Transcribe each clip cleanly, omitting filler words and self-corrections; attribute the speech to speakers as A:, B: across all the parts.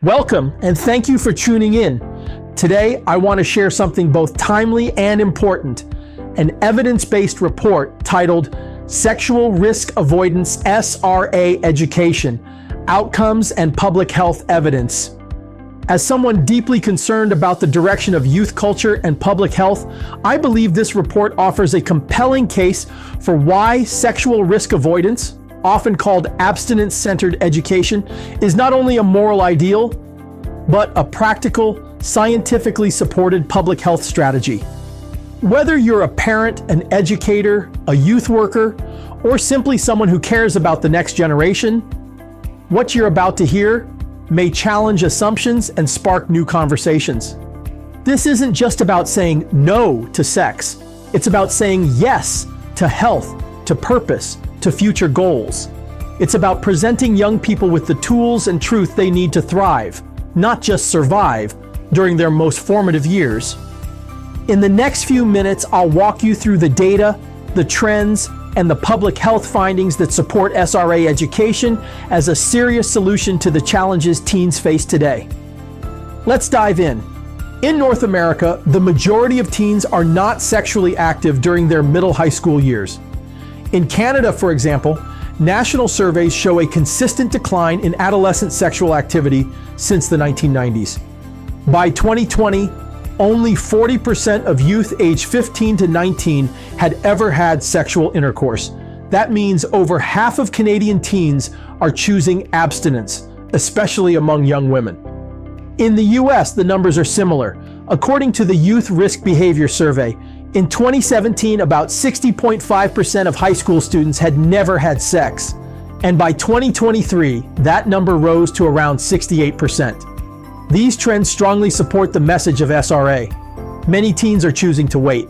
A: Welcome, and thank you for tuning in. Today, I want to share something both timely and important, an evidence-based report titled Sexual Risk Avoidance SRA Education, Outcomes and Public Health Evidence. As someone deeply concerned about the direction of youth culture and public health, I believe this report offers a compelling case for why sexual risk avoidance, often called abstinence-centered education, is not only a moral ideal, but a practical, scientifically supported public health strategy. Whether you're a parent, an educator, a youth worker, or simply someone who cares about the next generation, what you're about to hear may challenge assumptions and spark new conversations. This isn't just about saying no to sex. It's about saying yes to health, to purpose, to future goals. It's about presenting young people with the tools and truth they need to thrive, not just survive, during their most formative years. In the next few minutes, I'll walk you through the data, the trends, and the public health findings that support SRA education as a serious solution to the challenges teens face today. Let's dive in. In North America, the majority of teens are not sexually active during their middle high school years. In Canada, for example, national surveys show a consistent decline in adolescent sexual activity since the 1990s. By 2020, only 40% of youth aged 15 to 19 had ever had sexual intercourse. That means over half of Canadian teens are choosing abstinence, especially among young women. In the US, the numbers are similar. According to the Youth Risk Behavior Survey, in 2017, about 60.5% of high school students had never had sex. And by 2023, that number rose to around 68%. These trends strongly support the message of SRA. Many teens are choosing to wait.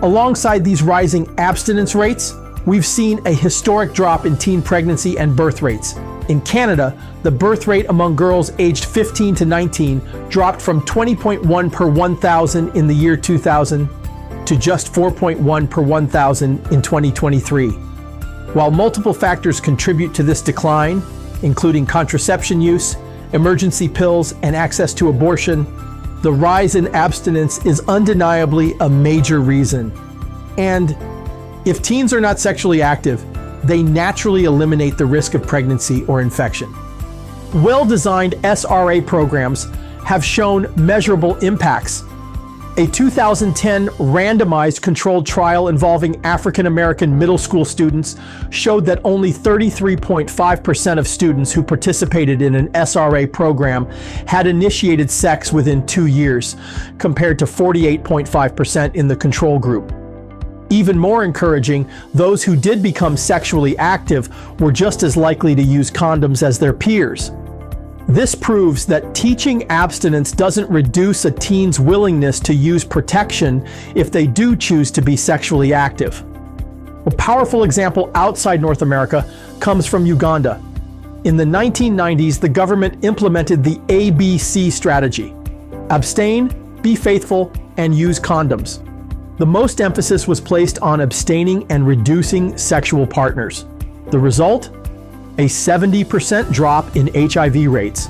A: Alongside these rising abstinence rates, we've seen a historic drop in teen pregnancy and birth rates. In Canada, the birth rate among girls aged 15 to 19 dropped from 20.1 per 1,000 in the year 2000 to just 4.1 per 1,000 in 2023. While multiple factors contribute to this decline, including contraception use, emergency pills, and access to abortion, the rise in abstinence is undeniably a major reason. And if teens are not sexually active, they naturally eliminate the risk of pregnancy or infection. Well-designed SRA programs have shown measurable impacts. A 2010 randomized controlled trial involving African American middle school students showed that only 33.5% of students who participated in an SRA program had initiated sex within 2 years, compared to 48.5% in the control group. Even more encouraging, those who did become sexually active were just as likely to use condoms as their peers. This proves that teaching abstinence doesn't reduce a teen's willingness to use protection if they do choose to be sexually active. A powerful example outside North America comes from Uganda. In the 1990s, the government implemented the ABC strategy: abstain, be faithful, and use condoms. The most emphasis was placed on abstaining and reducing sexual partners. The result? A 70% drop in HIV rates.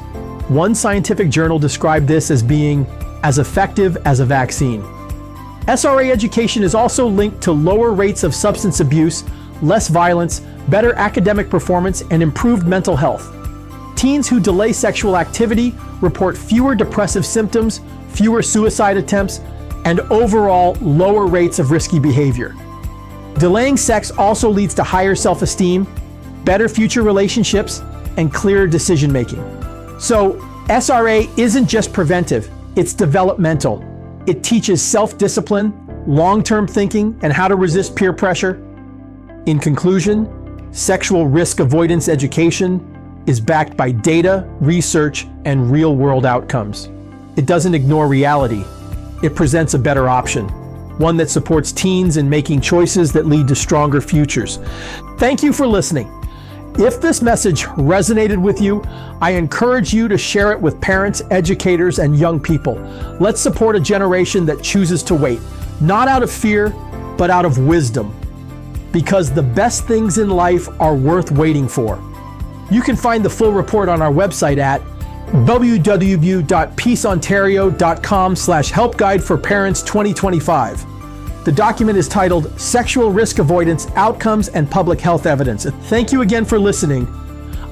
A: One scientific journal described this as being as effective as a vaccine. SRA education is also linked to lower rates of substance abuse, less violence, better academic performance, and improved mental health. Teens who delay sexual activity report fewer depressive symptoms, fewer suicide attempts, and overall lower rates of risky behavior. Delaying sex also leads to higher self-esteem, better future relationships, and clearer decision-making. So, SRA isn't just preventive, it's developmental. It teaches self-discipline, long-term thinking, and how to resist peer pressure. In conclusion, sexual risk avoidance education is backed by data, research, and real-world outcomes. It doesn't ignore reality. It presents a better option, one that supports teens in making choices that lead to stronger futures. Thank you for listening. If this message resonated with you, I encourage you to share it with parents, educators, and young people. Let's support a generation that chooses to wait, not out of fear, but out of wisdom. Because the best things in life are worth waiting for. You can find the full report on our website at www.peaceontario.com/help guide for parents 2025. The document is titled Sexual Risk Avoidance, Outcomes and Public Health Evidence. Thank you again for listening.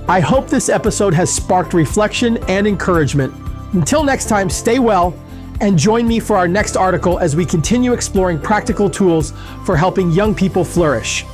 A: I hope this episode has sparked reflection and encouragement. Until next time, stay well and join me for our next article as we continue exploring practical tools for helping young people flourish.